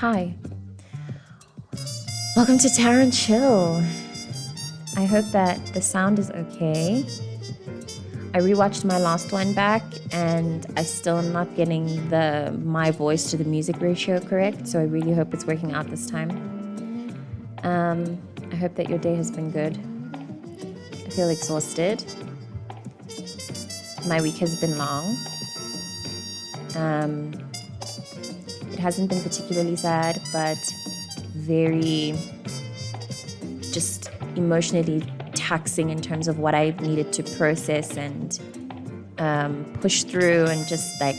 Hi. Welcome to Tarot&CHILL. I hope that the sound is okay. I rewatched my last one back and I still am not getting my voice to the music ratio correct, so I really hope it's working out this time. I hope that your day has been good. I feel exhausted. My week has been long. It hasn't been particularly sad, but very just emotionally taxing in terms of what I've needed to process and push through, and just like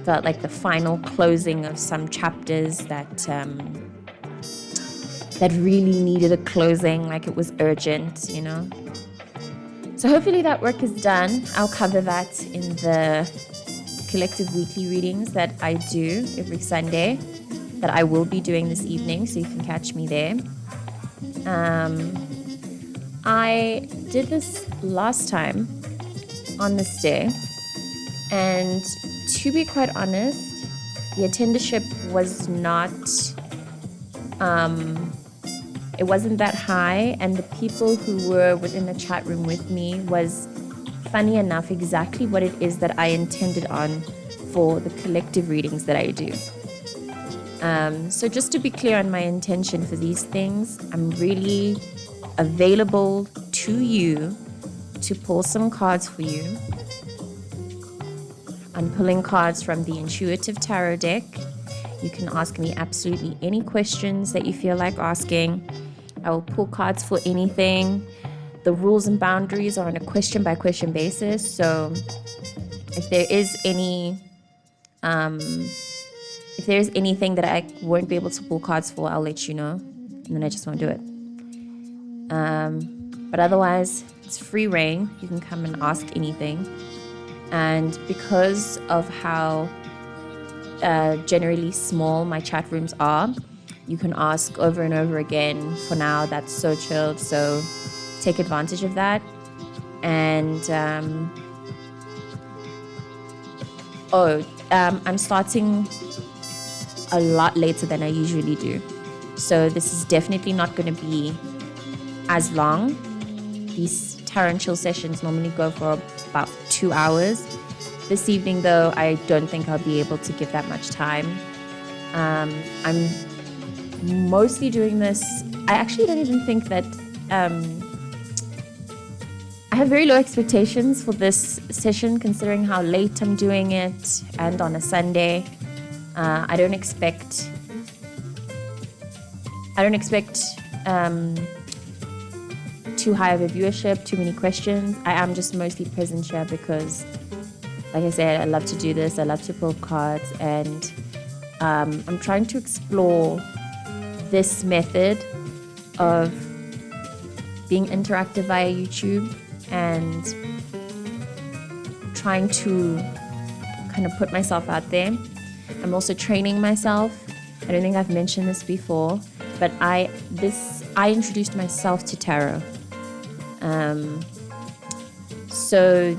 felt like the final closing of some chapters that really needed a closing, like it was urgent, you know. So hopefully that work is done. I'll cover that in the collective weekly readings that I do every Sunday, that I will be doing this evening, so you can catch me there. I did this last time on this day, and to be quite honest, the attendership was not, it wasn't that high, and the people who were within the chat room with me was, funny enough, exactly what it is that I intended on for the collective readings that I do. So just to be clear on my intention for these things, I'm really available to you to pull some cards for you. I'm pulling cards from the Intuitive Tarot deck. You can ask me absolutely any questions that you feel like asking. I will pull cards for anything. The rules and boundaries are on a question by question basis. So if there is anything that I won't be able to pull cards for, I'll let you know, and then I just won't do it. But otherwise, it's free reign. You can come and ask anything. And because of how generally small my chat rooms are, you can ask over and over again. For now, that's so chilled. So take advantage of that. And I'm starting a lot later than I usually do. So this is definitely not going to be as long. These Tarot&CHILL sessions normally go for about 2 hours. This evening, though, I don't think I'll be able to give that much time. I'm mostly doing this. I actually don't even think that I have very low expectations for this session, considering how late I'm doing it and on a Sunday. I don't expect too high of a viewership, too many questions. I am just mostly present here because, like I said, I love to do this. I love to pull cards, and I'm trying to explore this method of being interactive via YouTube and trying to kind of put myself out there. I'm also training myself. I don't think I've mentioned this before, but I introduced myself to tarot. So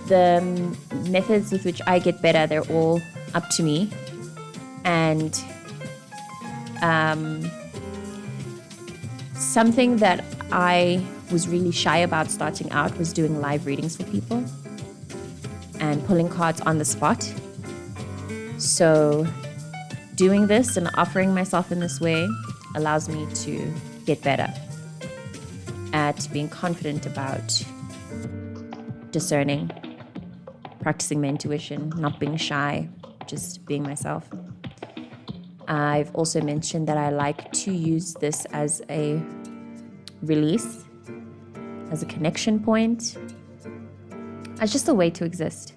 the methods with which I get better, they're all up to me. And something that I was really shy about starting out was doing live readings for people and pulling cards on the spot. So doing this and offering myself in this way allows me to get better at being confident about discerning, practicing my intuition, not being shy, just being myself. I've also mentioned that I like to use this as a release, as a connection point, as just a way to exist.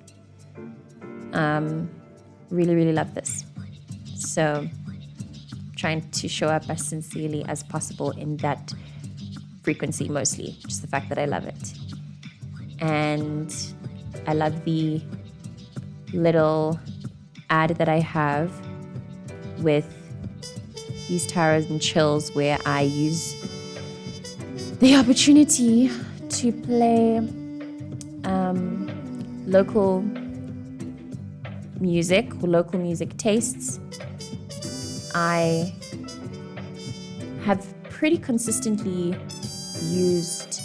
Really, really love this. So trying to show up as sincerely as possible in that frequency, mostly just the fact that I love it. And I love the little ad that I have with these Tarot&CHILLs, where I use the opportunity to play local music or local music tastes. I have pretty consistently used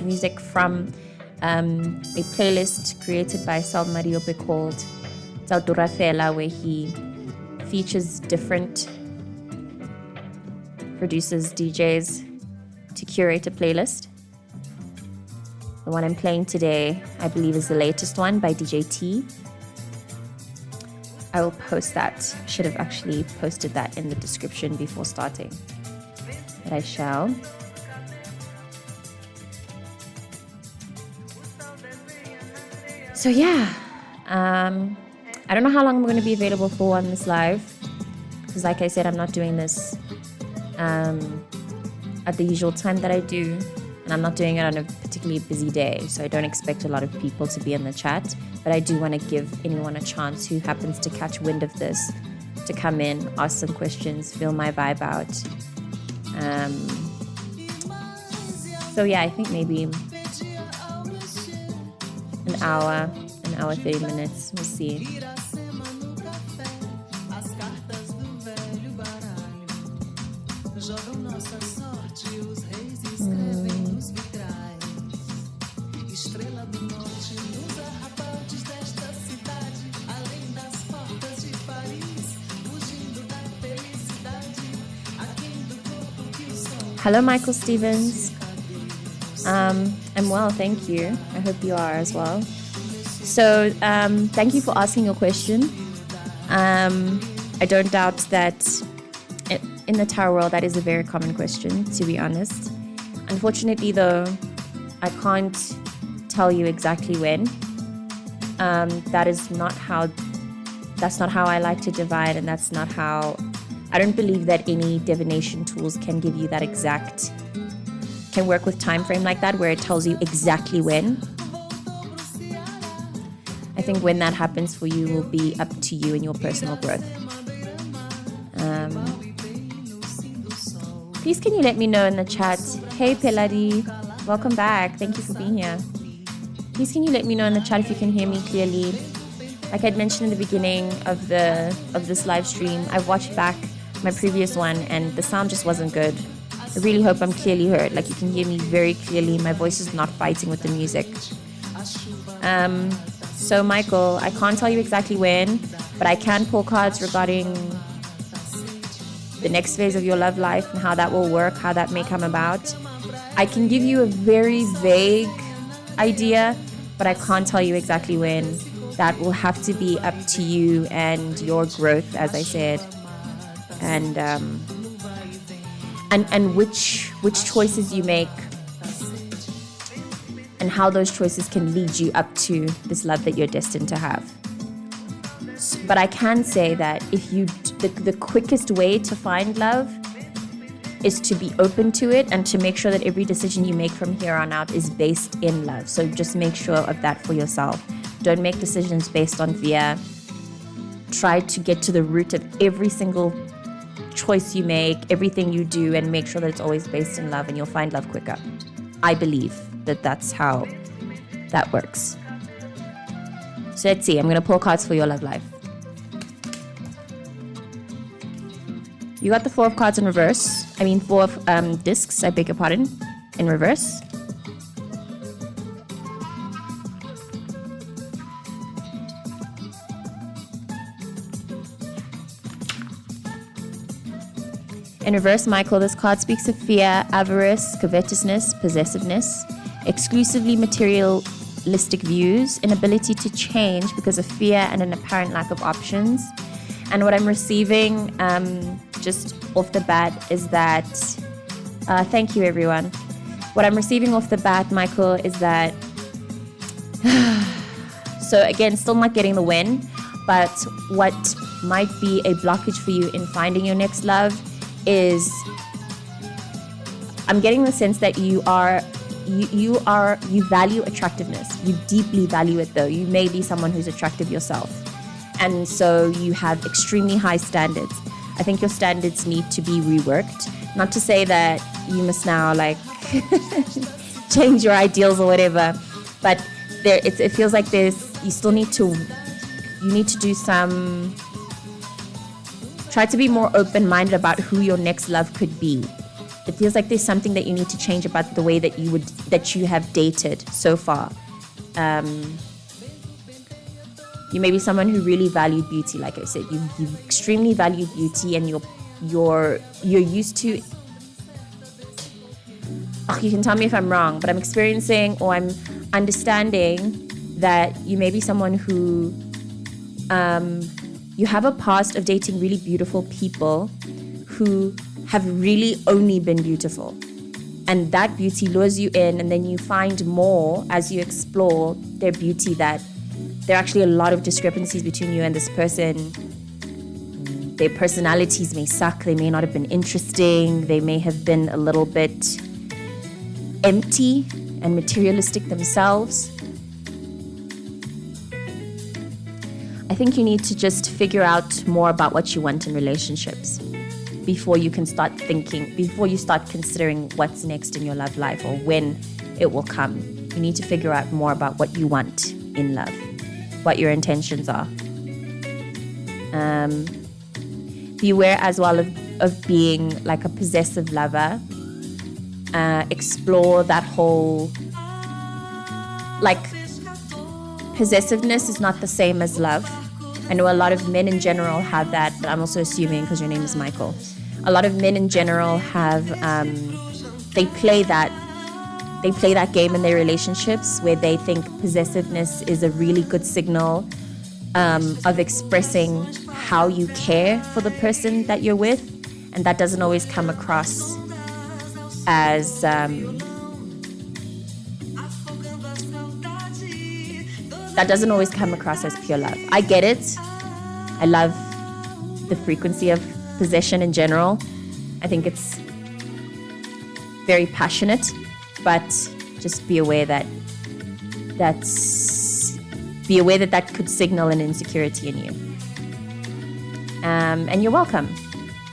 music from a playlist created by Sal Mariope called Tautura Fela, where he features different producers, DJs, to curate a playlist. The one I'm playing today, I believe, is the latest one by DJ T. I will post that. Should have actually posted that in the description before starting, but I shall. So yeah, I don't know how long I'm going to be available for on this live, because like I said, I'm not doing this at the usual time that I do, and I'm not doing it on a particularly busy day, so I don't expect a lot of people to be in the chat, but I do want to give anyone a chance who happens to catch wind of this to come in, ask some questions, feel my vibe out. So yeah, I think maybe an hour 30 minutes, we'll see. Hello, Michael Stevens. I'm well, thank you. I hope you are as well. So, thank you for asking your question. I don't doubt that in the tarot world, that is a very common question, to be honest. Unfortunately, though, I can't tell you exactly when. That's not how I like to divide, and that's not how. I don't believe that any divination tools can give you that can work with time frame like that, where it tells you exactly when. I think when that happens for you will be up to you and your personal growth. Please can you let me know in the chat. Hey Peladi, welcome back. Thank you for being here. Please can you let me know in the chat if you can hear me clearly. Like I'd mentioned in the beginning of this live stream, I've watched back my previous one and the sound just wasn't good. I really hope I'm clearly heard. Like you can hear me very clearly. My voice is not fighting with the music. So Michael, I can't tell you exactly when, but I can pull cards regarding the next phase of your love life and how that will work, how that may come about. I can give you a very vague idea, but I can't tell you exactly when. That will have to be up to you and your growth, as I said. And which choices you make and how those choices can lead you up to this love that you're destined to have. But I can say that if the quickest way to find love is to be open to it and to make sure that every decision you make from here on out is based in love. So just make sure of that for yourself. Don't make decisions based on fear. Try to get to the root of every single choice you make, everything you do, and make sure that it's always based in love, and you'll find love quicker. I believe that that's how that works. So let's see. I'm going to pull cards for your love life. You got the 4 of cards in reverse. 4 of discs, I beg your pardon, in reverse. In reverse, Michael, this card speaks of fear, avarice, covetousness, possessiveness, exclusively materialistic views, inability to change because of fear and an apparent lack of options. And what I'm receiving just off the bat is that, thank you everyone. What I'm receiving off the bat, Michael, is that, so again, still not getting the win, but what might be a blockage for you in finding your next love is, I'm getting the sense that you value attractiveness. You deeply value it though. You may be someone who's attractive yourself. And so you have extremely high standards. I think your standards need to be reworked. Not to say that you must now change your ideals or whatever, but it feels like you still need to you need to do some, try to be more open-minded about who your next love could be. It feels like there's something that you need to change about the way that you have dated so far. You may be someone who really valued beauty, like I said. You extremely value beauty, and you're used to. You can tell me if I'm wrong, but I'm experiencing, or I'm understanding that you may be someone who you have a past of dating really beautiful people who have really only been beautiful. And that beauty lures you in, and then you find more as you explore their beauty that there are actually a lot of discrepancies between you and this person. Their personalities may suck. They may not have been interesting. They may have been a little bit empty and materialistic themselves. I think you need to just figure out more about what you want in relationships before you start considering what's next in your love life or when it will come. You need to figure out more about what you want in love, what your intentions are. Beware as well of being like a possessive lover. Explore that whole, like, possessiveness is not the same as love. I know a lot of men in general have that, but I'm also assuming because your name is Michael. A lot of men in general have, they play that game in their relationships where they think possessiveness is a really good signal of expressing how you care for the person that you're with, and that doesn't always come across as pure love. I get it. I love the frequency of possession in general. I think it's very passionate, but just be aware that could signal an insecurity in you. And you're welcome.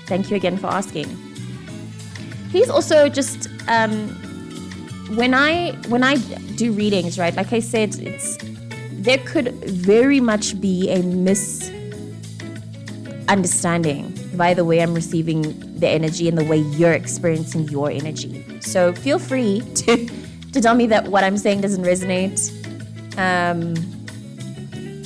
Thank you again for asking. Please also just when I do readings, right? Like I said, there could very much be a misunderstanding by the way I'm receiving the energy and the way you're experiencing your energy. So feel free to tell me that what I'm saying doesn't resonate.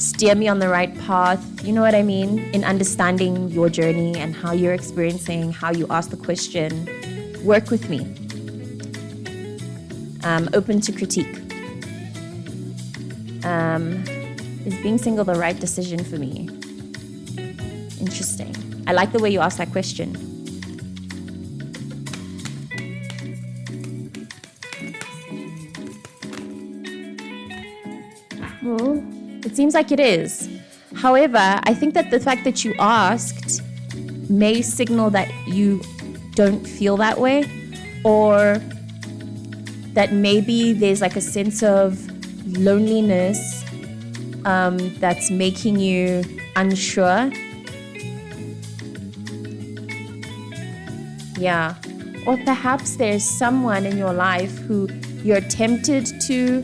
Steer me on the right path. You know what I mean? In understanding your journey and how you're experiencing, how you ask the question. Work with me. Open to critique. Is being single the right decision for me? Interesting. I like the way you asked that question. Well, it seems like it is. However, I think that the fact that you asked may signal that you don't feel that way, or that maybe there's like a sense of loneliness that's making you unsure. Yeah. Or perhaps there's someone in your life who you're tempted to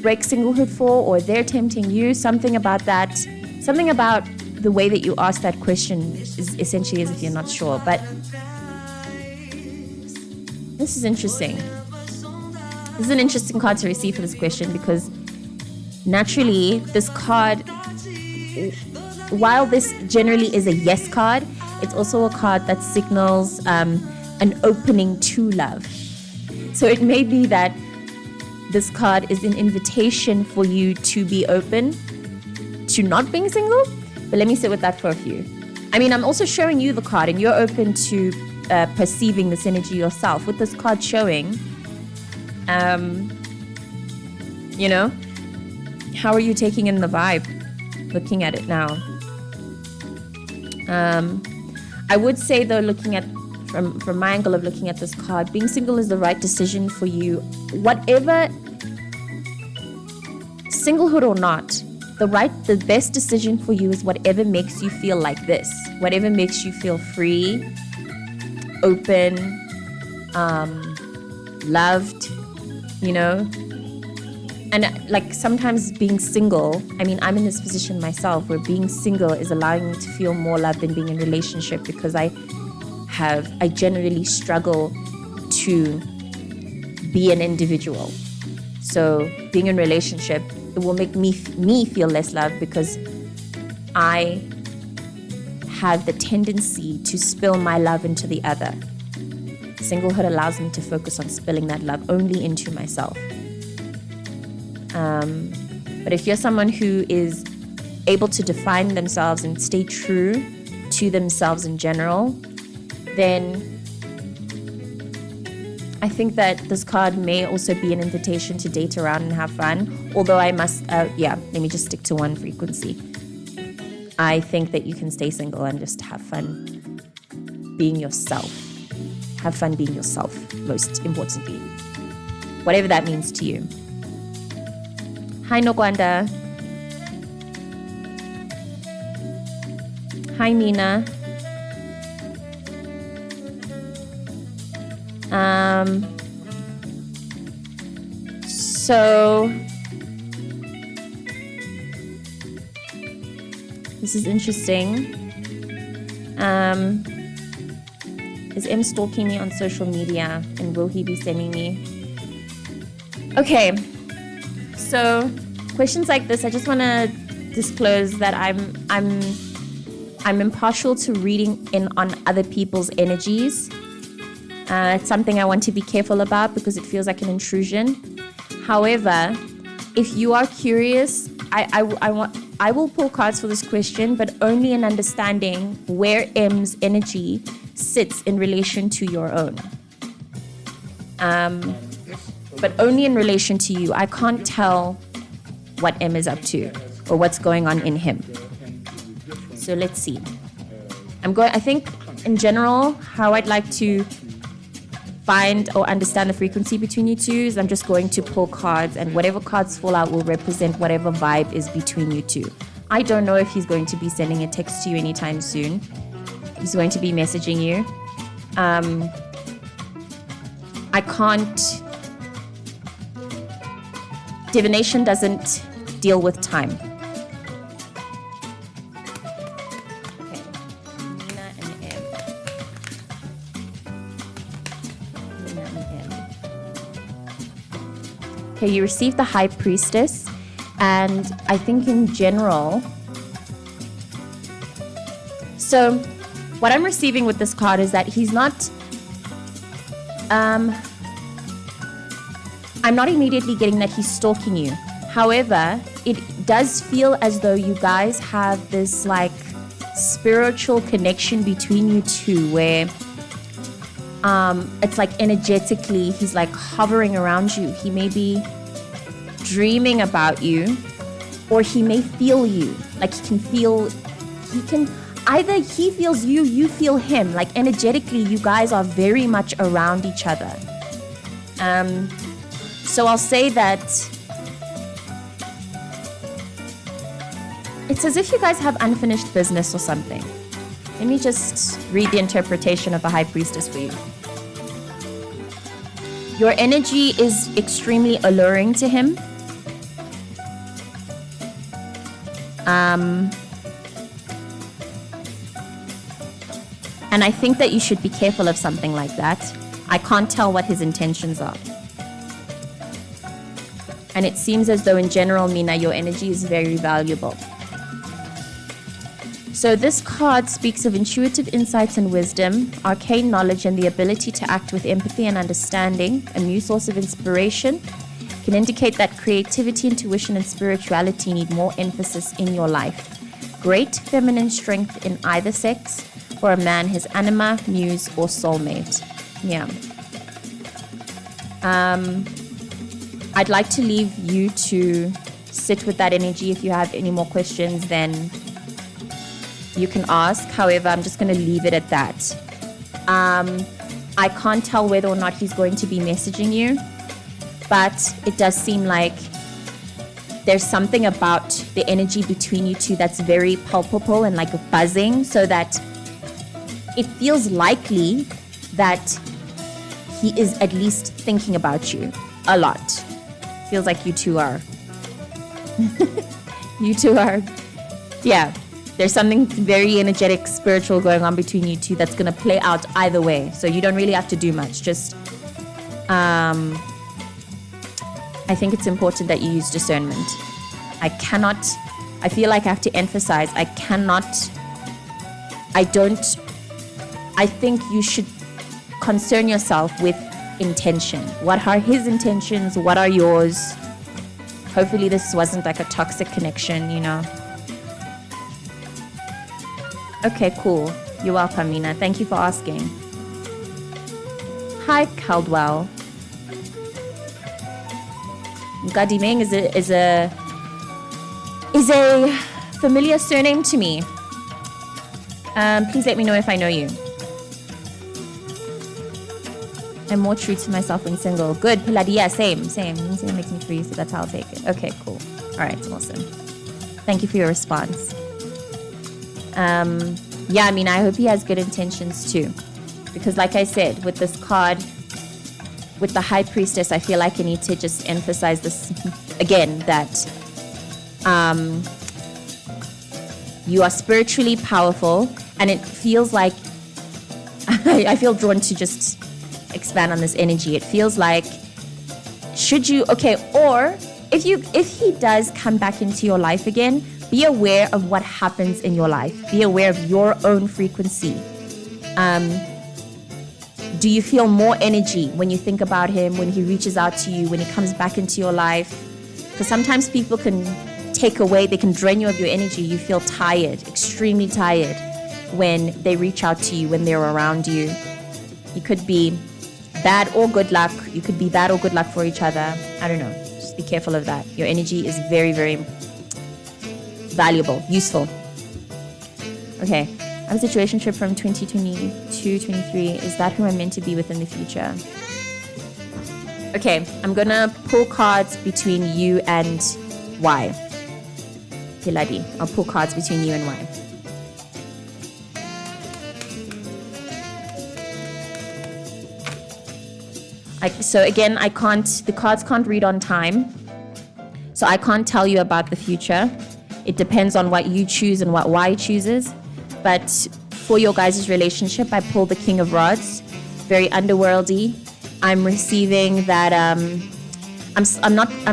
break singlehood for, or they're tempting you. Something about the way that you ask that question is essentially as if you're not sure. But this is interesting. This is an interesting card to receive for this question, because naturally this card, while this generally is a yes card, it's also a card that signals an opening to love. So it may be that this card is an invitation for you to be open to not being single. But let me sit with that for a few. I mean, I'm also showing you the card, and you're open to perceiving this energy yourself. With this card showing, you know, how are you taking in the vibe, looking at it now? I would say, though, looking at from my angle of looking at this card, being single is the right decision for you. Whatever, singlehood or not, the best decision for you is whatever makes you feel like this. Whatever makes you feel free, open, loved, you know. And like sometimes being single, I mean, I'm in this position myself where being single is allowing me to feel more love than being in a relationship, because I generally struggle to be an individual. So being in a relationship, it will make me feel less loved, because I have the tendency to spill my love into the other. Singlehood allows me to focus on spilling that love only into myself. But if you're someone who is able to define themselves and stay true to themselves in general, then I think that this card may also be an invitation to date around and have fun. Although I must, let me just stick to one frequency. I think that you can stay single and just have fun being yourself. Have fun being yourself, most importantly. Whatever that means to you. Hi, Nokwanda. Hi, Mina. So this is interesting. Is M stalking me on social media, and will he be sending me? Okay, so questions like this, I just want to disclose that I'm impartial to reading in on other people's energies. It's something I want to be careful about because it feels like an intrusion. However, if you are curious, I will pull cards for this question, but only in understanding where M's energy sits in relation to your own. But only in relation to you. I can't tell what M is up to or what's going on in him. So let's see. I think in general, how I'd like to find or understand the frequency between you two is I'm just going to pull cards, and whatever cards fall out will represent whatever vibe is between you two. I don't know if he's going to be sending a text to you anytime soon. He's going to be messaging you. I can't... Divination doesn't deal with time. Okay, Nina and M. Nina and M. Okay, you received the High Priestess, and I think in general... So, what I'm receiving with this card is that he's not... I'm not immediately getting that he's stalking you. However, it does feel as though you guys have this like spiritual connection between you two where it's like energetically he's like hovering around you. He may be dreaming about you, or he may feel you. Like either he feels you, you feel him. Like energetically, you guys are very much around each other. So I'll say that it's as if you guys have unfinished business or something. Let me just read the interpretation of the High Priestess for you. Your energy is extremely alluring to him. And I think that you should be careful of something like that. I can't tell what his intentions are. And it seems as though in general, Mina, your energy is very valuable. So this card speaks of intuitive insights and wisdom, arcane knowledge, and the ability to act with empathy and understanding. A new source of inspiration can indicate that creativity, intuition, and spirituality need more emphasis in your life. Great feminine strength in either sex. For a man, his anima, muse, or soulmate. Yeah. I'd like to leave you to sit with that energy. If you have any more questions, then you can ask. However, I'm just going to leave it at that. I can't tell whether or not he's going to be messaging you, but it does seem like there's something about the energy between you two that's very palpable and like buzzing, so that it feels likely that he is at least thinking about you a lot. Feels like you two are. You two are. Yeah. There's something very energetic, spiritual going on between you two that's going to play out either way. So you don't really have to do much. Just, I think it's important that you use discernment. I feel like I have to emphasize, I think you should concern yourself with intention. What are his intentions? What are yours? Hopefully this wasn't like a toxic connection, you know. Okay, cool. You're welcome, Mina. Thank you for asking. Hi, Caldwell. Gadimeng is a familiar surname to me. Please let me know if I know you. I'm more true to myself when single. Good, Piladi. Yeah, same. Same makes me free, so that's how I'll take it. Okay, cool. All right, awesome. Thank you for your response. Yeah, I mean, I hope he has good intentions too. Because like I said, with this card, with the High Priestess, I feel like I need to just emphasize this again, that you are spiritually powerful, and it feels like, I feel drawn to just expand on this energy. It feels like, or if he does come back into your life again, be aware of what happens in your life. Be aware of your own frequency. Do you feel more energy when you think about him, when he reaches out to you, when he comes back into your life? Because sometimes people can they can drain you of your energy. You feel tired, extremely tired, when they reach out to you, when they're around you. You could be bad or good luck. You could be bad or good luck for each other. I don't know. Just be careful of that. Your energy is very, very valuable, useful. Okay, I have a situationship from 2022-23. Is that who I'm meant to be with in the future? Okay, I'm gonna pull cards between you and Y. Piladi, I'll pull cards between you and Y. So again, the cards can't read on time. So I can't tell you about the future. It depends on what you choose and what Y chooses. But for your guys' relationship, I pulled the King of Rods. Very underworldy. I'm receiving that, I'm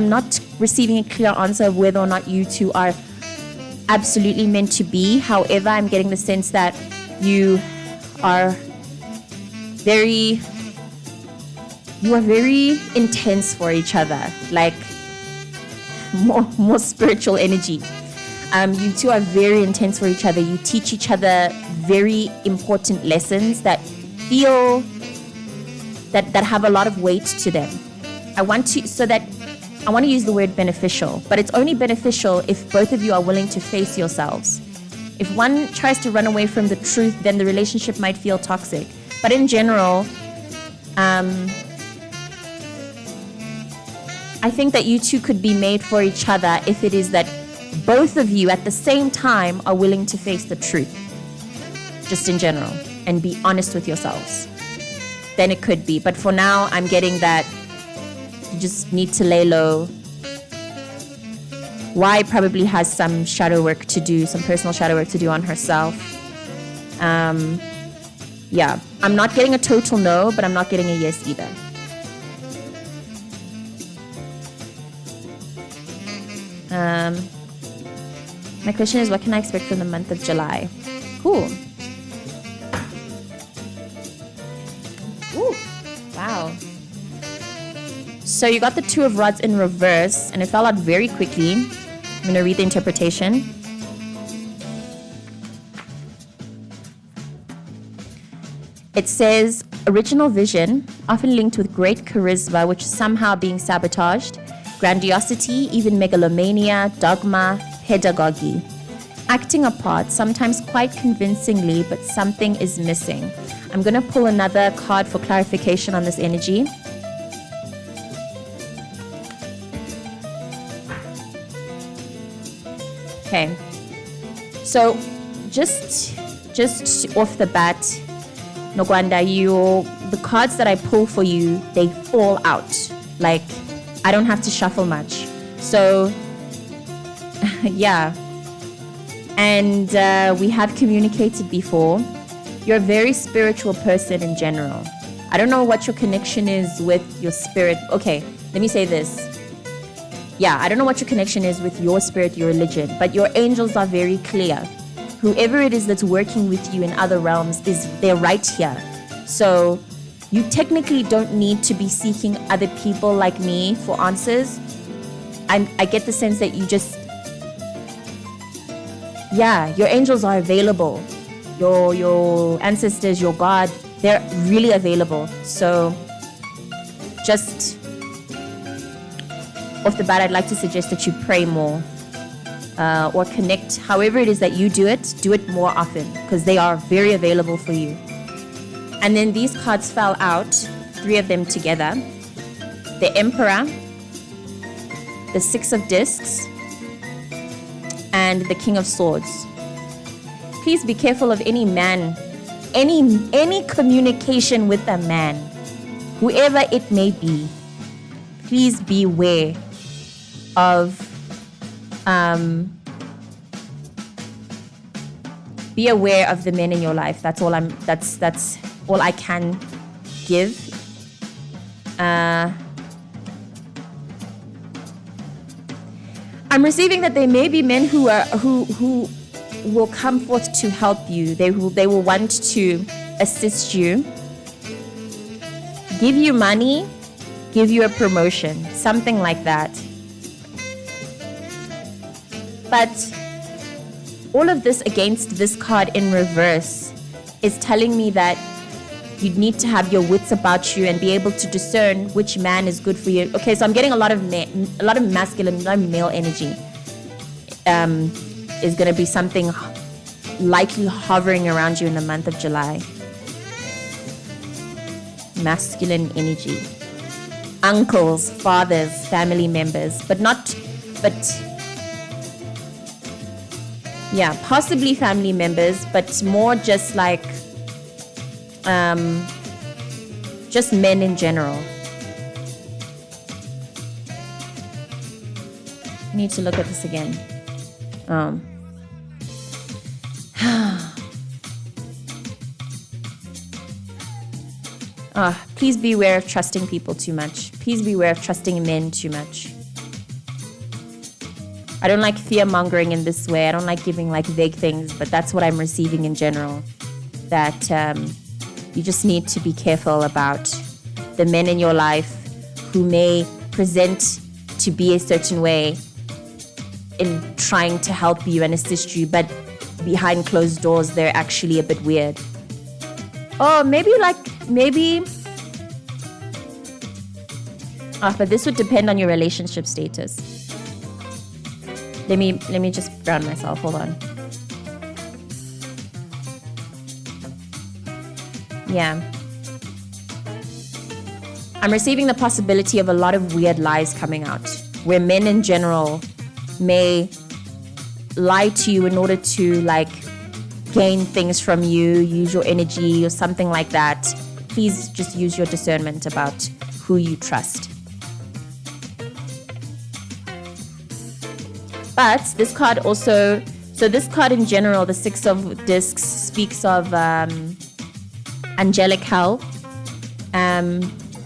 not receiving a clear answer of whether or not you two are absolutely meant to be. However, I'm getting the sense that you are very intense for each other, like more spiritual energy. You two are very intense for each other. You teach each other very important lessons that feel that have a lot of weight to them. I want to use the word beneficial, but it's only beneficial if both of you are willing to face yourselves. If one tries to run away from the truth, then the relationship might feel toxic. But in general, I think that you two could be made for each other if it is that both of you at the same time are willing to face the truth, just in general, and be honest with yourselves. Then it could be. But for now, I'm getting that you just need to lay low. Y probably has some shadow work to do, some personal shadow work to do on herself. Yeah, I'm not getting a total no, but I'm not getting a yes either. My question is, what can I expect from the month of July? Cool. Ooh, wow. So you got the Two of Rods in reverse, and it fell out very quickly. I'm going to read the interpretation. It says, original vision, often linked with great charisma, which is somehow being sabotaged, grandiosity, even megalomania, dogma, pedagogy. Acting a part, sometimes quite convincingly, but something is missing. I'm going to pull another card for clarification on this energy. Okay. So, just off the bat, Nogwanda, the cards that I pull for you, they fall out. Like, I don't have to shuffle much. So, yeah. And we have communicated before. You're a very spiritual person in general. I don't know what your connection is with your spirit. Okay, let me say this. Yeah, I don't know what your connection is with your spirit, your religion, but your angels are very clear. Whoever it is that's working with you in other realms, they're right here. So you technically don't need to be seeking other people like me for answers. I get the sense that you just, yeah, your angels are available. Your ancestors, your God, they're really available. So just off the bat, I'd like to suggest that you pray more or connect. However it is that you do it more often, because they are very available for you. And then these cards fell out, 3 of them together. The Emperor, the 6 of Discs, and the King of Swords. Please be careful of any man, any communication with a man, whoever it may be. Please beware of be aware of the men in your life. That's all I can give. I'm receiving that there may be men who will come forth to help you. They will want to assist you, give you money, give you a promotion, something like that. But all of this against this card in reverse is telling me that you need to have your wits about you and be able to discern which man is good for you. Okay, so I'm getting a lot of masculine, a lot of male energy. Is going to be something likely hovering around you in the month of July. Masculine energy. Uncles, fathers, family members, yeah, possibly family members, but more just like, just men in general. I need to look at this again. Please beware of trusting people too much. Please beware of trusting men too much. I don't like fear-mongering in this way. I don't like giving like vague things, but that's what I'm receiving in general. That you just need to be careful about the men in your life who may present to be a certain way in trying to help you and assist you, but behind closed doors, they're actually a bit weird. Oh, maybe. But this would depend on your relationship status. Let me just ground myself. Hold on. Yeah. I'm receiving the possibility of a lot of weird lies coming out, where men in general may lie to you in order to like gain things from you, use your energy or something like that. Please just use your discernment about who you trust. But this card also, so this card in general, the 6 of Discs, speaks of angelic hell,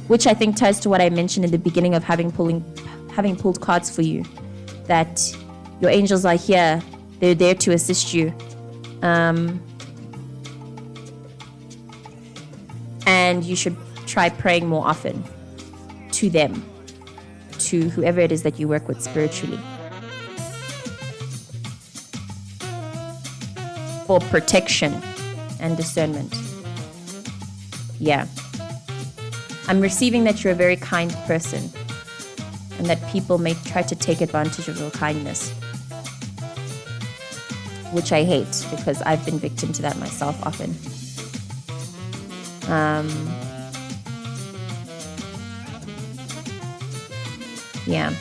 which I think ties to what I mentioned in the beginning of having pulled cards for you, that your angels are here. They're there to assist you. And you should try praying more often to them, to whoever it is that you work with spiritually, for protection and discernment. Yeah. I'm receiving that you're a very kind person and that people may try to take advantage of your kindness, which I hate because I've been victim to that myself often. Yeah.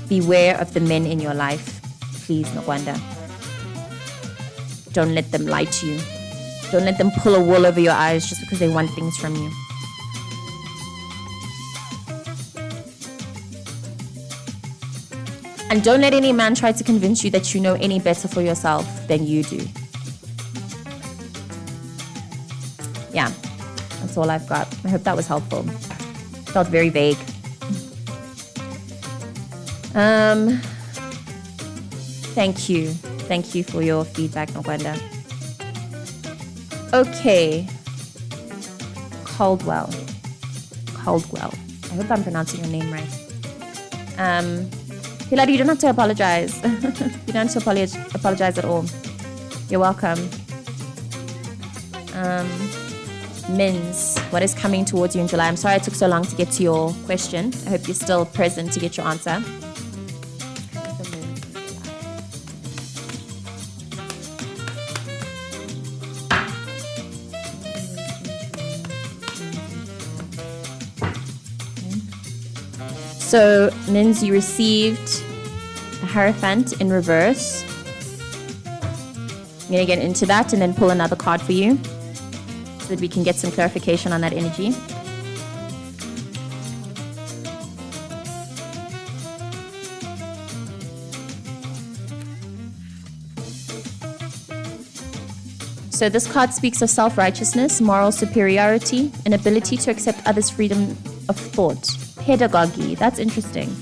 Beware of the men in your life, please, Nwanda. Don't let them lie to you. Don't let them pull a wool over your eyes just because they want things from you. And don't let any man try to convince you that you know any better for yourself than you do. Yeah, that's all I've got. I hope that was helpful. Felt very vague. Thank you. Thank you for your feedback, Nogwanda. Okay. Caldwell. I hope I'm pronouncing your name right. Hilary, you don't have to apologize. You don't have to apologize at all. You're welcome. Mins, what is coming towards you in July? I'm sorry it took so long to get to your question. I hope you're still present to get your answer. So, Mins, you received a Hierophant in reverse. I'm going to get into that and then pull another card for you so that we can get some clarification on that energy. So this card speaks of self-righteousness, moral superiority, and ability to accept others' freedom of thought. Pedagogy, that's interesting.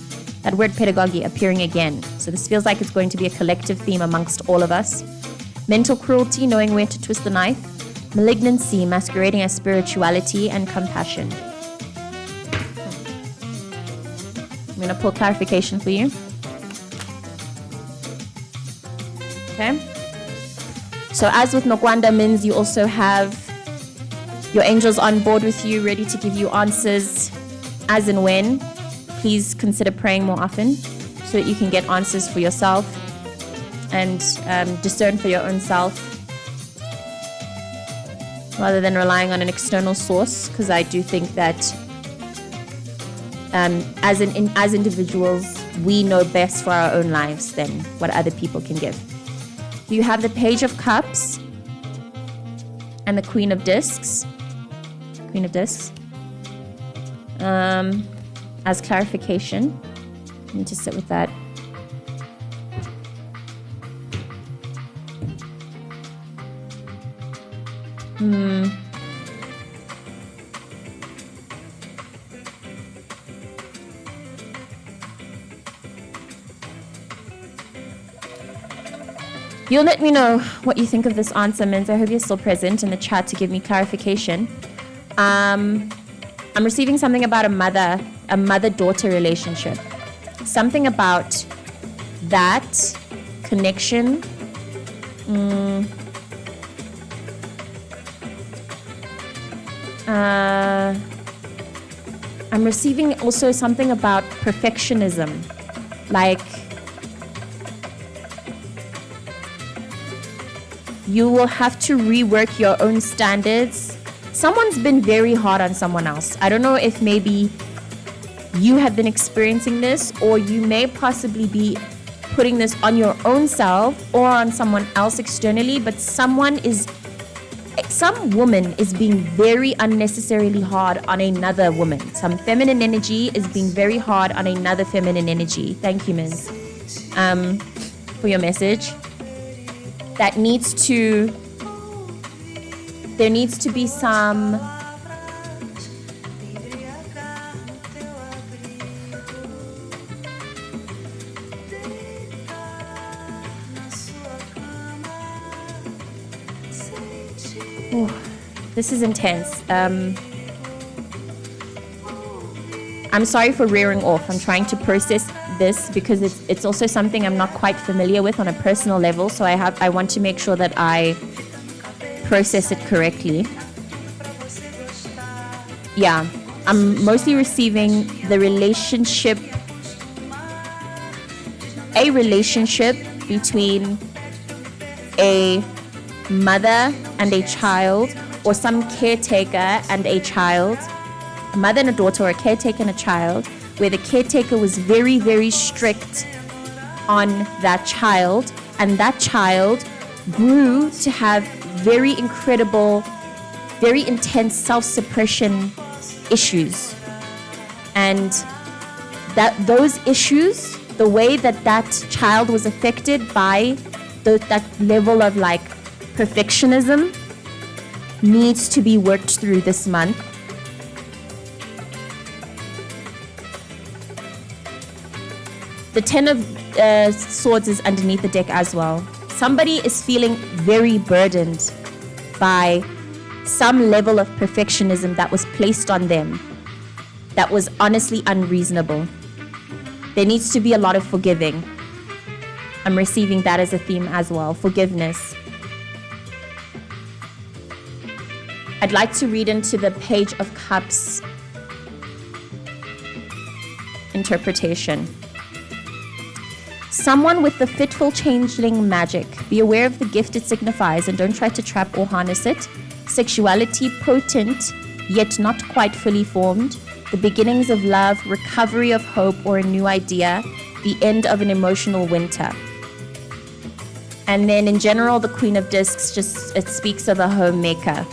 That word pedagogy appearing again. So this feels like it's going to be a collective theme amongst all of us. Mental cruelty, knowing where to twist the knife. Malignancy, masquerading as spirituality and compassion. I'm going to pull clarification for you. Okay. So as with Nogwanda Mins, you also have your angels on board with you, ready to give you answers as and when. Please consider praying more often so that you can get answers for yourself and discern for your own self rather than relying on an external source, because I do think that as individuals, we know best for our own lives than what other people can give. You have the Page of Cups and the Queen of Discs. As clarification. I need to sit with that. You'll let me know what you think of this answer, Mins. I hope you're still present in the chat to give me clarification. I'm receiving something about a mother-daughter relationship. Something about that connection. I'm receiving also something about perfectionism. Like, you will have to rework your own standards. Someone's been very hard on someone else. I don't know if maybe you have been experiencing this, or you may possibly be putting this on your own self or on someone else externally, but some woman is being very unnecessarily hard on another woman. Some feminine energy is being very hard on another feminine energy. Thank you, Ms. For your message. There needs to be some this is intense. I'm sorry for rearing off. I'm trying to process this because it's also something I'm not quite familiar with on a personal level. So I want to make sure that I process it correctly. Yeah, I'm mostly receiving a relationship between a mother and a child, or some caretaker and a child, a mother and a daughter, or a caretaker and a child, where the caretaker was very, very strict on that child, and that child grew to have very incredible, very intense self-suppression issues. And that those issues the way that child was affected by that level of like perfectionism needs to be worked through this month. The 10 of Swords is underneath the deck as well. Somebody is feeling very burdened by some level of perfectionism that was placed on them that was honestly unreasonable. There needs to be a lot of forgiving. I'm receiving that as a theme as well. Forgiveness. I'd like to read into the Page of Cups interpretation. Someone with the fitful changeling magic. Be aware of the gift it signifies and don't try to trap or harness it. Sexuality potent, yet not quite fully formed. The beginnings of love, recovery of hope or a new idea. The end of an emotional winter. And then in general, the Queen of Discs, it speaks of a homemaker.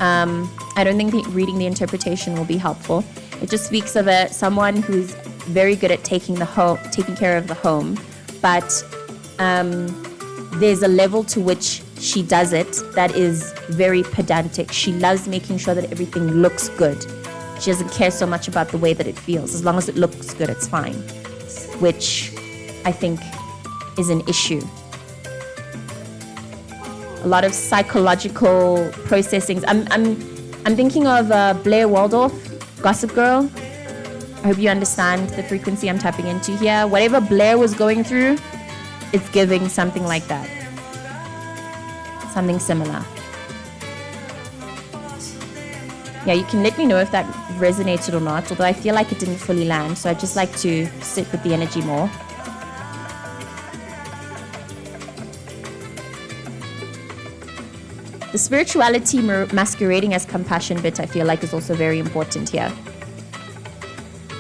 I don't think reading the interpretation will be helpful. It just speaks of someone who's very good at taking care of the home. But there's a level to which she does it that is very pedantic. She loves making sure that everything looks good. She doesn't care so much about the way that it feels. As long as it looks good, it's fine. Which I think is an issue. A lot of psychological processings. I'm thinking of Blair Waldorf, Gossip Girl. I hope you understand the frequency I'm tapping into here. Whatever Blair was going through, it's giving something like that. Something similar. Yeah, you can let me know if that resonated or not, although I feel like it didn't fully land, so I'd just like to sit with the energy more. The spirituality masquerading as compassion bit, I feel like, is also very important here.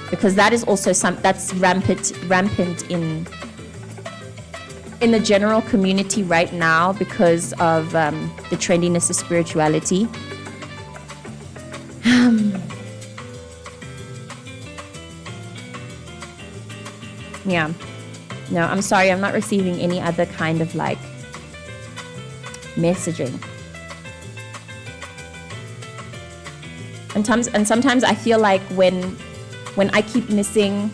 Because that is also that's rampant in the general community right now because of the trendiness of spirituality. Yeah. No, I'm sorry. I'm not receiving any other kind of like messaging. And sometimes I feel like when I keep missing...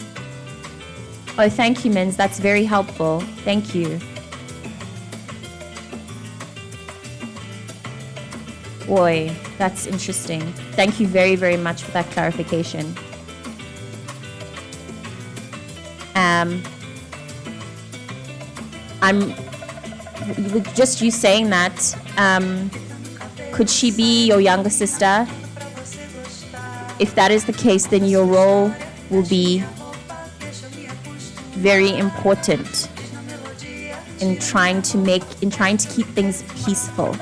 Oh, thank you, Mins. That's very helpful. Thank you. Boy, that's interesting. Thank you very, very much for that clarification. Just you saying that, could she be your younger sister? If that is the case, then your role will be very important in trying to keep things peaceful.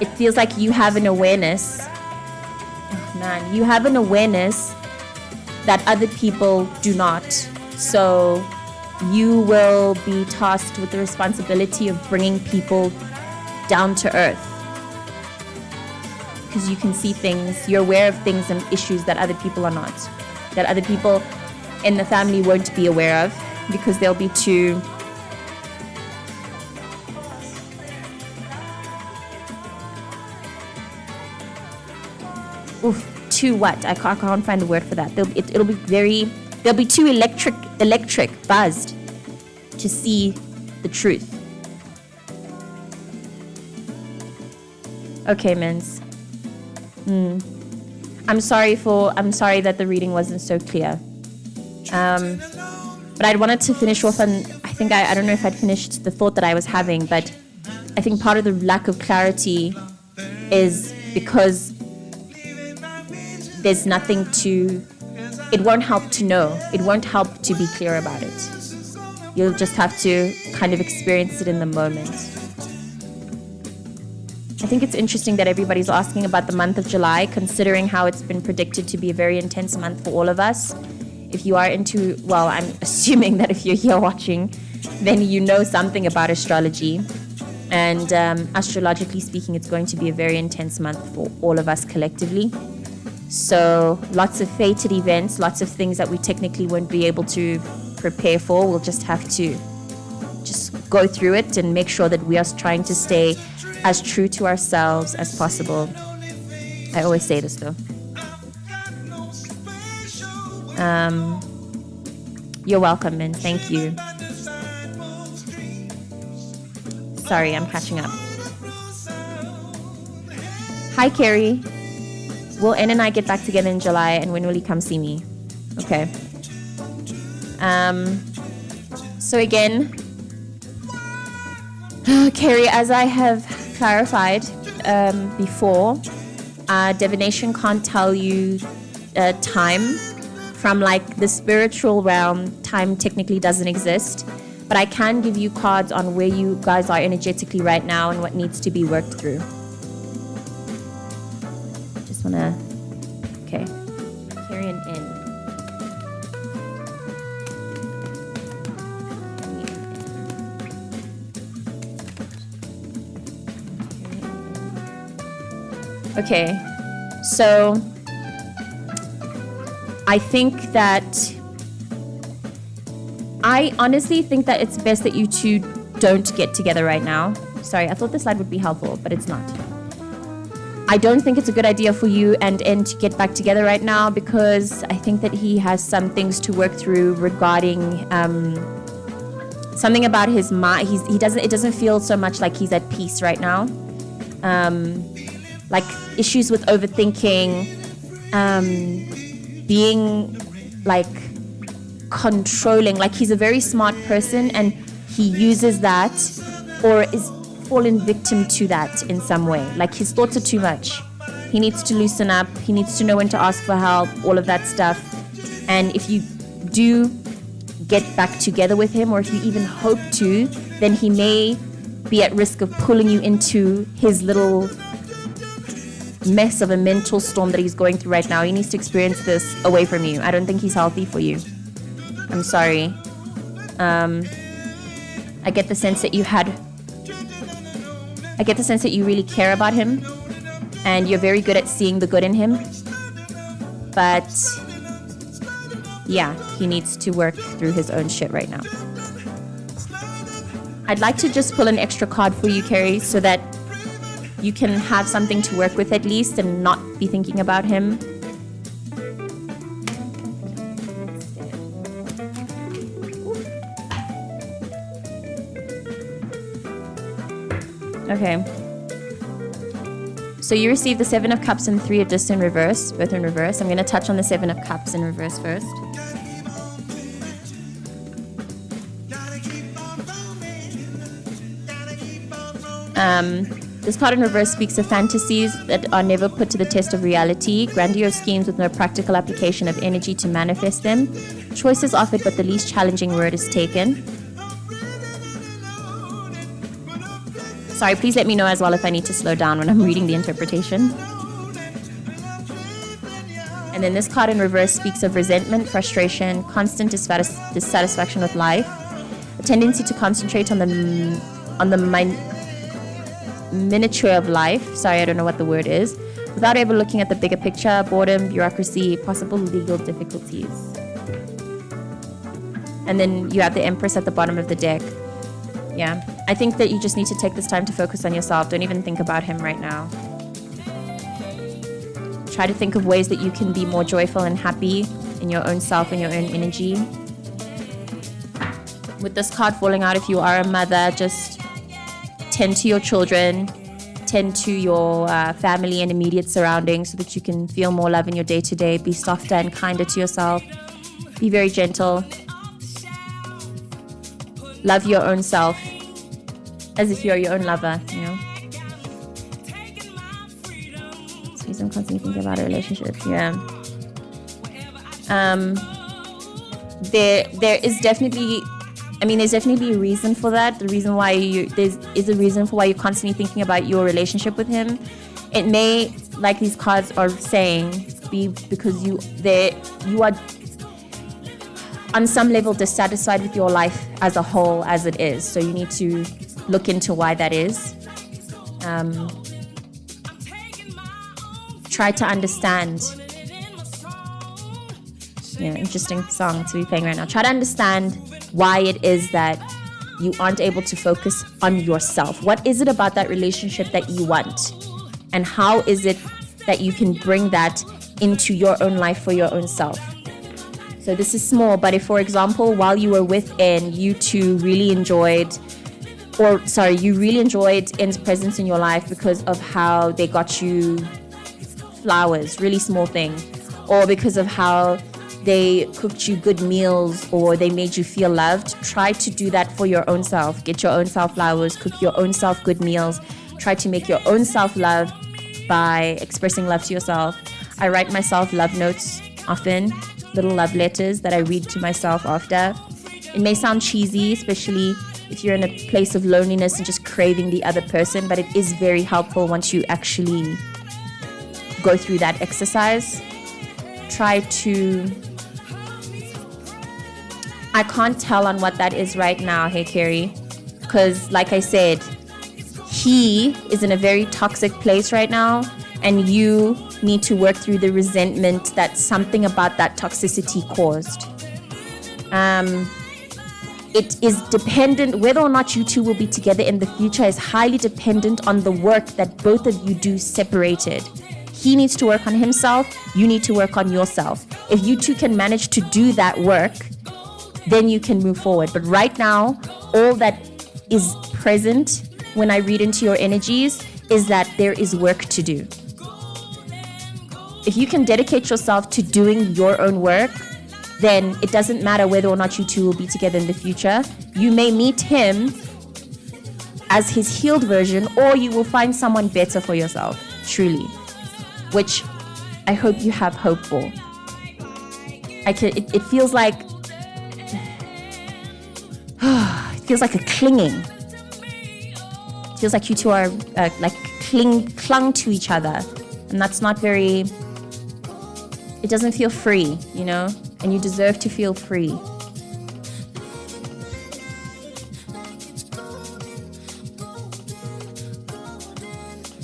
It feels like you have an awareness. Oh man, you have an awareness that other people do not. So you will be tasked with the responsibility of bringing people down to earth. Because you can see things, you're aware of things and issues that other people are not. That other people in the family won't be aware of because they'll be too... Too what? I can't find the word for that. They'll be too electric, buzzed to see the truth. Okay, Mins. I'm sorry that the reading wasn't so clear. But I wanted to finish off on, I don't know if I'd finished the thought that I was having, but I think part of the lack of clarity is because there's nothing it won't help to know. It won't help to be clear about it. You'll just have to kind of experience it in the moment. I think it's interesting that everybody's asking about the month of July, considering how it's been predicted to be a very intense month for all of us. If you are into, well, I'm assuming that if you're here watching, then you know something about astrology. And astrologically speaking, it's going to be a very intense month for all of us collectively. So lots of fated events, lots of things that we technically won't be able to prepare for. We'll just have to just go through it and make sure that we are trying to stay as true to ourselves as possible. I always say this though. You're welcome, and thank you. Sorry, I'm catching up. Hi, Carrie. Will N and I get back together in July, and when will he come see me? Okay. So again, Carrie, as I have clarified before, divination can't tell you time. From like the spiritual realm, time technically doesn't exist, but I can give you cards on where you guys are energetically right now and what needs to be worked through. Just wanna, okay, carry an N. Okay, so I honestly think that it's best that you two don't get together right now. Sorry, I thought this slide would be helpful, but it's not. I don't think it's a good idea for you and N to get back together right now, because I think that he has some things to work through regarding something about his mind. It doesn't feel so much like he's at peace right now. Like issues with overthinking, being like controlling. Like he's a very smart person and he uses that or is fallen victim to that in some way. Like his thoughts are too much. He needs to loosen up. He needs to know when to ask for help, all of that stuff. And if you do get back together with him, or if you even hope to, then he may be at risk of pulling you into his little mess of a mental storm that he's going through right now. He needs to experience this away from you. I don't think he's healthy for you. I'm sorry. I get the sense that you really care about him and you're very good at seeing the good in him. But yeah, he needs to work through his own shit right now. I'd like to just pull an extra card for you, Carrie, so that you can have something to work with at least and not be thinking about him. Okay. So you received the 7 of Cups and 3 of Discs in reverse, both in reverse. I'm going to touch on the 7 of Cups in reverse first. This card in reverse speaks of fantasies that are never put to the test of reality, grandiose schemes with no practical application of energy to manifest them, choices offered but the least challenging word is taken. Sorry, please let me know as well if I need to slow down when I'm reading the interpretation. And then this card in reverse speaks of resentment, frustration, constant dissatisfaction with life, a tendency to concentrate on the miniature of life. Sorry, I don't know what the word is. Without ever looking at the bigger picture, boredom, bureaucracy, possible legal difficulties. And then you have the Empress at the bottom of the deck. Yeah, I think that you just need to take this time to focus on yourself. Don't even think about him right now. Try to think of ways that you can be more joyful and happy in your own self and your own energy. With this card falling out, if you are a mother, just tend to your children, tend to your family and immediate surroundings so that you can feel more love in your day-to-day. Be softer and kinder to yourself. Be very gentle. Love your own self as if you're your own lover, you know. So I'm constantly thinking about a relationship. Yeah. There is definitely, there's definitely a reason for that. The reason why there's a reason for why you're constantly thinking about your relationship with him. It may, like these cards are saying, be because you are on some level dissatisfied with your life as a whole as it is. So you need to look into why that is. Try to understand interesting song to be playing right now. Try to understand why it is that you aren't able to focus on yourself. What is it about that relationship that you want? And how is it that you can bring that into your own life for your own self? So this is small, but if, for example, while you were with N, you really enjoyed N's presence in your life because of how they got you flowers, really small thing, or because of how they cooked you good meals or they made you feel loved. Try to do that for your own self. Get your own self flowers, cook your own self good meals. Try to make your own self loved by expressing love to yourself. I write myself love notes often, little love letters that I read to myself after. It may sound cheesy, especially if you're in a place of loneliness and just craving the other person, but it is very helpful once you actually go through that exercise. I can't tell on what that is right now, hey Carrie, because like I said, he is in a very toxic place right now, and you need to work through the resentment that something about that toxicity caused. It is dependent, whether or not you two will be together in the future is highly dependent on the work that both of you do separated. He needs to work on himself, you need to work on yourself. If you two can manage to do that work, then you can move forward. But right now, all that is present when I read into your energies is that there is work to do. If you can dedicate yourself to doing your own work, then it doesn't matter whether or not you two will be together in the future. You may meet him as his healed version, or you will find someone better for yourself, truly, which I hope you have hope for. It feels like it feels like a clinging. It feels like you two are clung to each other, and that's not very. It doesn't feel free, and you deserve to feel free.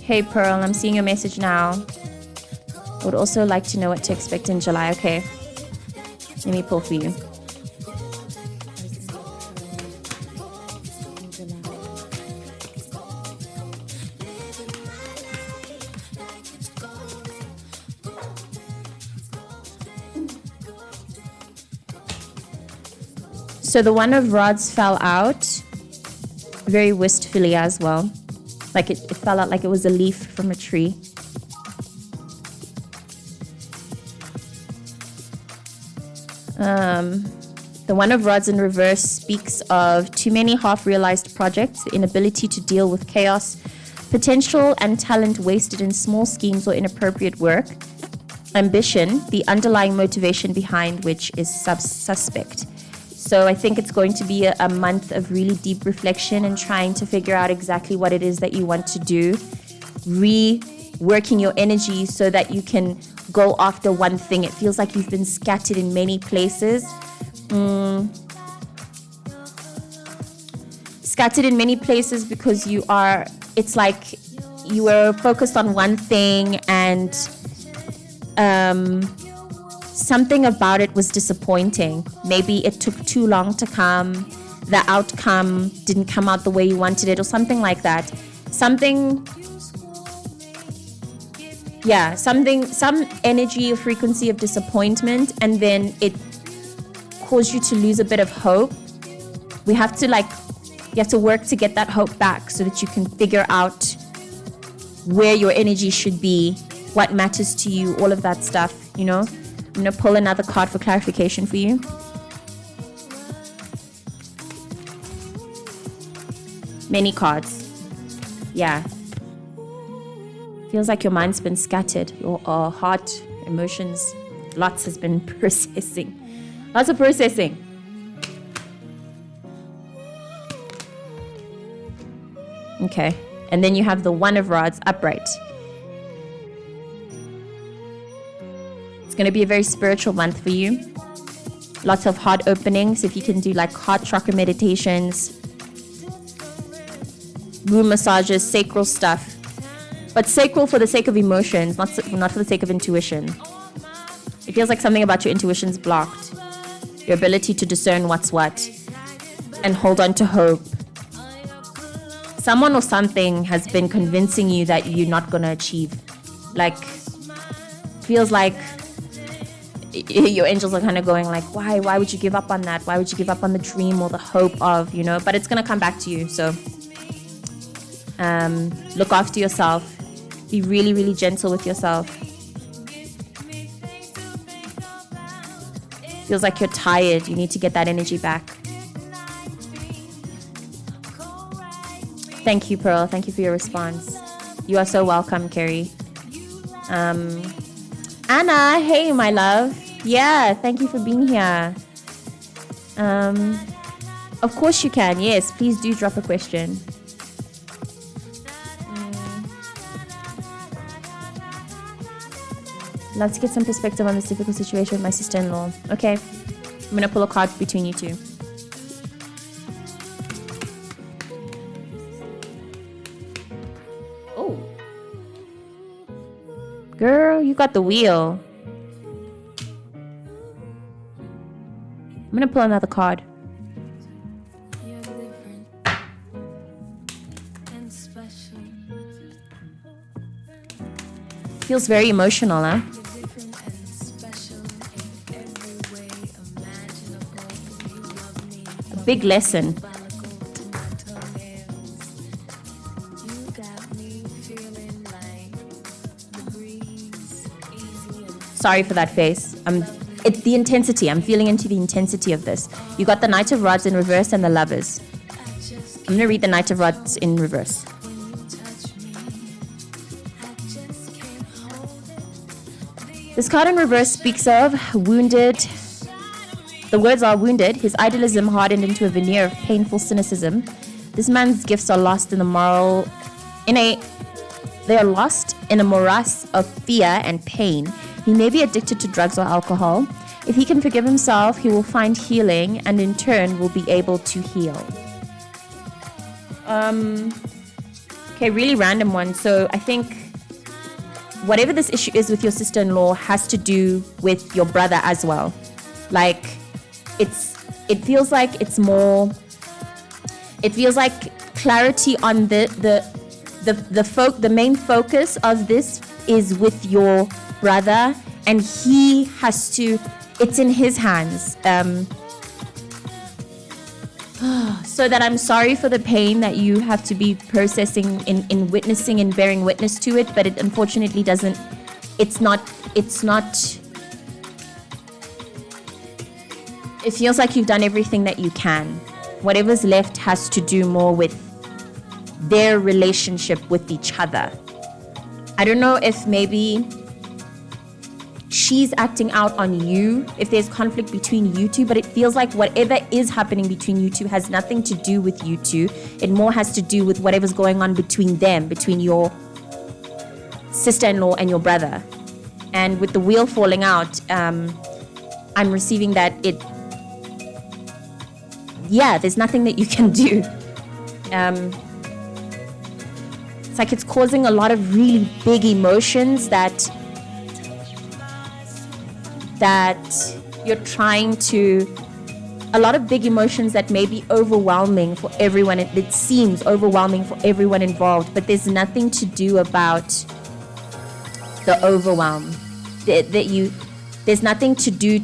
Hey Pearl, I'm seeing your message now. I would also like to know what to expect in July. Okay, let me pull for you. So the One of Rods fell out very wistfully as well. Like it fell out like it was a leaf from a tree. The One of Rods in reverse speaks of too many half-realized projects, the inability to deal with chaos, potential and talent wasted in small schemes or inappropriate work, ambition, the underlying motivation behind which is suspect. So I think it's going to be a month of really deep reflection and trying to figure out exactly what it is that you want to do, reworking your energy so that you can go after one thing. It feels like you've been scattered in many places. Scattered in many places because it's like you were focused on one thing and something about it was disappointing. Maybe it took too long to come. The outcome didn't come out the way you wanted it or something like that. Some energy or frequency of disappointment, and then it caused you to lose a bit of hope. You have to work to get that hope back so that you can figure out where your energy should be, what matters to you, all of that stuff, I'm going to pull another card for clarification for you. Many cards. Yeah. Feels like your mind's been scattered. Your heart, emotions, lots has been processing. Lots of processing. Okay. And then you have the One of Rods upright. It's going to be a very spiritual month for you. Lots of heart openings. If you can do like heart chakra meditations, womb massages, sacral stuff. But sacral for the sake of emotions, not for the sake of intuition. It feels like something about your intuition's blocked. Your ability to discern what's what and hold on to hope. Someone or something has been convincing you that you're not going to achieve. Like, feels like your angels are kind of going like, why would you give up on that? Why would you give up on the dream or the hope of, but it's going to come back to you. So look after yourself. Be really, really gentle with yourself. Feels like you're tired. You need to get that energy back. Thank you, Pearl. Thank you for your response. You are so welcome, Carrie. Anna, hey, my love. Yeah, thank you for being here. Of course you can. Yes, please do drop a question. Let's get some perspective on this difficult situation with my sister-in-law. Okay, I'm going to pull a card between you two. Oh. Girl, you got the wheel. I'm going to pull another card. Feels very emotional, huh? A big lesson. Sorry for that face. It's the intensity. I'm feeling into the intensity of this. You got the Knight of Rods in reverse and the Lovers. I'm going to read the Knight of Rods in reverse. This card in reverse speaks of wounded. The words are wounded. His idealism hardened into a veneer of painful cynicism. This man's gifts are lost in the moral. They are lost in a morass of fear and pain. He may be addicted to drugs or alcohol. If he can forgive himself, he will find healing and in turn will be able to heal. Okay, really random one. So I think whatever this issue is with your sister-in-law has to do with your brother as well. Like, it feels like it's more. It feels like clarity on the main focus of this is with your brother, and he has to. It's in his hands. So that I'm sorry for the pain that you have to be processing in witnessing and bearing witness to it, but it unfortunately doesn't. It's not. It feels like you've done everything that you can. Whatever's left has to do more with their relationship with each other. I don't know if maybe she's acting out on you, if there's conflict between you two, but it feels like whatever is happening between you two has nothing to do with you two. It more has to do with whatever's going on between them, between your sister-in-law and your brother. And with the wheel falling out, I'm receiving that there's nothing that you can do. It's like it's causing a lot of really big emotions that you're trying to, a lot of big emotions that may be overwhelming for everyone. It seems overwhelming for everyone involved, but there's nothing to do about the overwhelm. There's nothing to do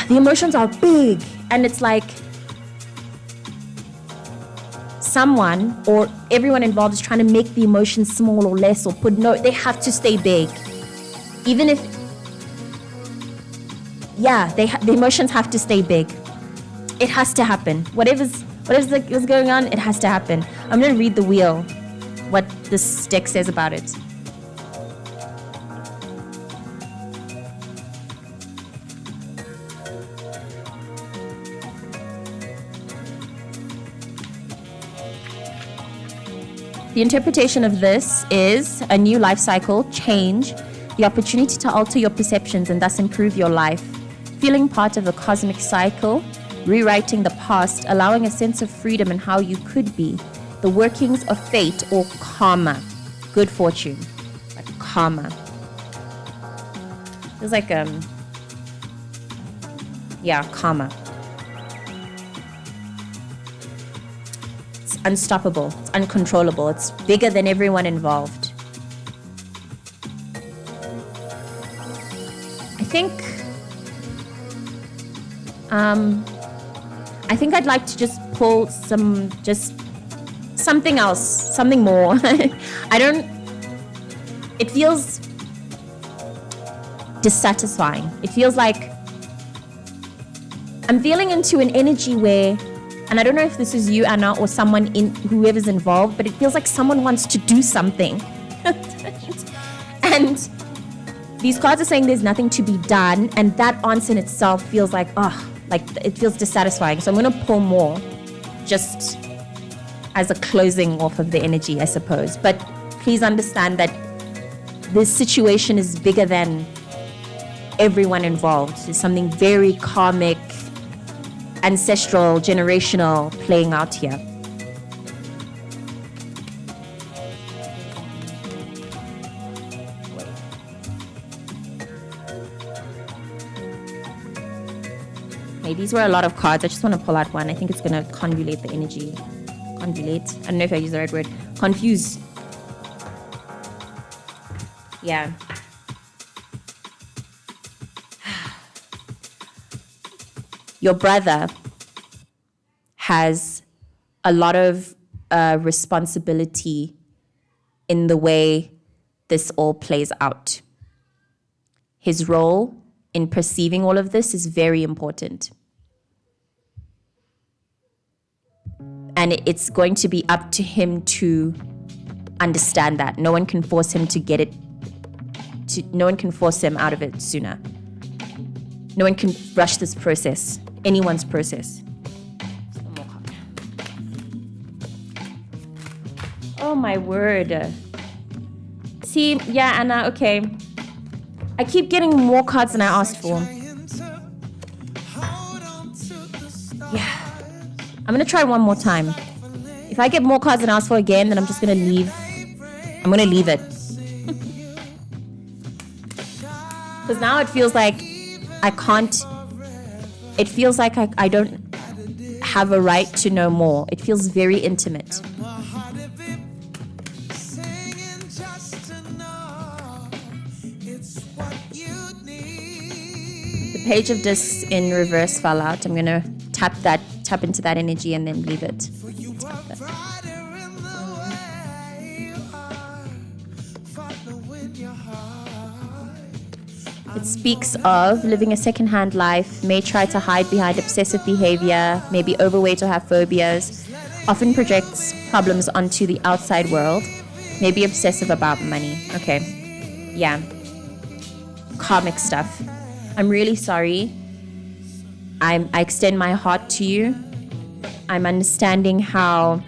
the emotions are big, and it's like someone or everyone involved is trying to make the emotions small or less or they have to stay big. Even if, the emotions have to stay big. It has to happen. Whatever's going on, it has to happen. I'm going to read the wheel, what this deck says about it. The interpretation of this is a new life cycle, change, the opportunity to alter your perceptions and thus improve your life, feeling part of a cosmic cycle, rewriting the past, allowing a sense of freedom in how you could be. the workings of fate or karma. Good fortune, like karma. Feels like karma. It's unstoppable. It's uncontrollable. It's bigger than everyone involved. I think I'd like to just pull something else, something more. It feels dissatisfying. It feels like I'm feeling into an energy where, and I don't know if this is you, Anna, or whoever's involved, but it feels like someone wants to do something. And these cards are saying there's nothing to be done, and that answer in itself feels like it feels dissatisfying. So I'm going to pull more just as a closing off of the energy, I suppose. But please understand that this situation is bigger than everyone involved. There's something very karmic, ancestral, generational playing out here. Okay, these were a lot of cards. I just want to pull out one. I think it's going to convolute the energy. Convolate? I don't know if I use the right word. Confuse. Yeah. Your brother has a lot of responsibility in the way this all plays out. His role in perceiving all of this is very important. And it's going to be up to him to understand that. No one can force him to get it. No one can force him out of it sooner. No one can rush this process. Anyone's process. Oh my word. See, yeah, Anna, okay. I keep getting more cards than I asked for. Yeah. I'm going to try one more time. If I get more cards than I asked for again, then I'm just going to leave. I'm going to leave it. Because now it feels like I can't. It feels like I don't have a right to know more. It feels very intimate. The Page of Discs in reverse fell out. I'm going to tap into that energy and then leave it. It speaks of living a second-hand life, may try to hide behind obsessive behavior, may be overweight or have phobias, often projects problems onto the outside world, may be obsessive about money. Okay, yeah. Karmic stuff. I'm really sorry. I extend my heart to you. I'm understanding how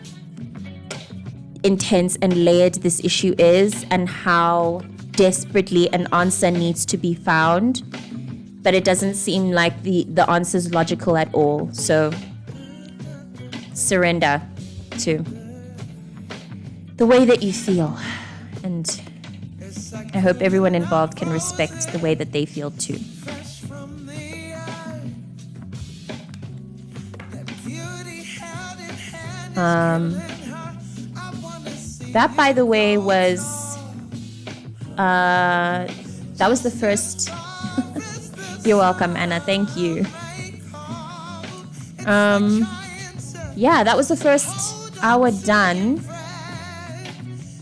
intense and layered this issue is and how desperately an answer needs to be found, but it doesn't seem like the answer is logical at all. So surrender to the way that you feel, and I hope everyone involved can respect the way that they feel too. That, by the way, was that was the first. You're welcome, Anna. Thank you. Yeah, that was the first hour done.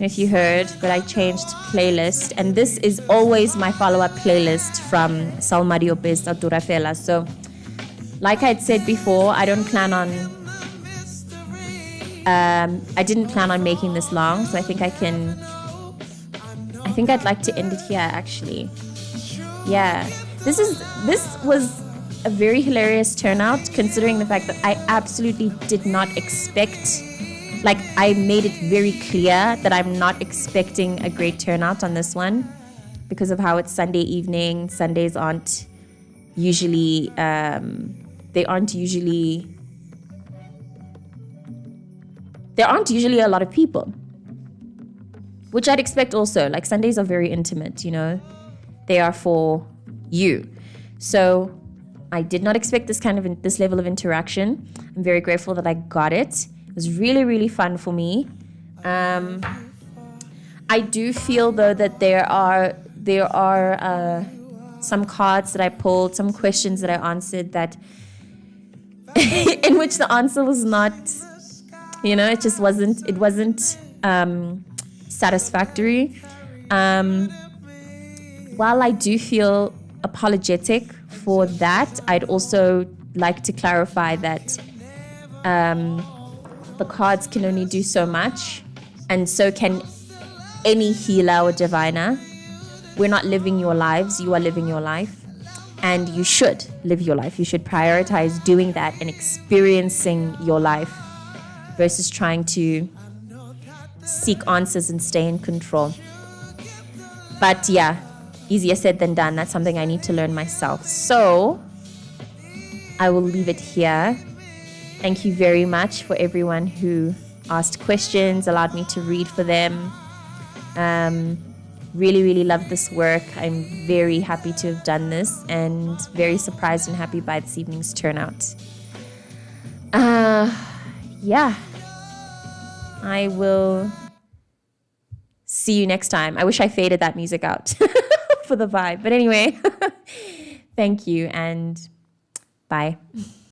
If you heard, but I changed playlist, and this is always my follow-up playlist from Salmario Best Durafela. So, like I had said before, I didn't plan on making this long, so I think I'd like to end it here, actually. Yeah, this was a very hilarious turnout, considering the fact that I absolutely did not expect. Like, I made it very clear that I'm not expecting a great turnout on this one because of how it's Sunday evening. Sundays aren't usually there aren't usually a lot of people, which I'd expect also. Like Sundays are very intimate, you know, they are for you. So I did not expect this level of interaction. I'm very grateful that I got it. It was really, really fun for me. I do feel though that there are some cards that I pulled, some questions that I answered that in which the answer was not, you know, it wasn't satisfactory. While I do feel apologetic for that, I'd also like to clarify that the cards can only do so much, and so can any healer or diviner. We're not living your lives, you are living your life, and you should live your life. You should prioritize doing that and experiencing your life versus trying to seek answers and stay in control. But yeah, easier said than done. That's something I need to learn myself. So I will leave it here. Thank you very much for everyone who asked questions, allowed me to read for them. Really, really love this work. I'm very happy to have done this and very surprised and happy by this evening's turnout. Yeah, I will see you next time. I wish I faded that music out for the vibe. But anyway, thank you and bye.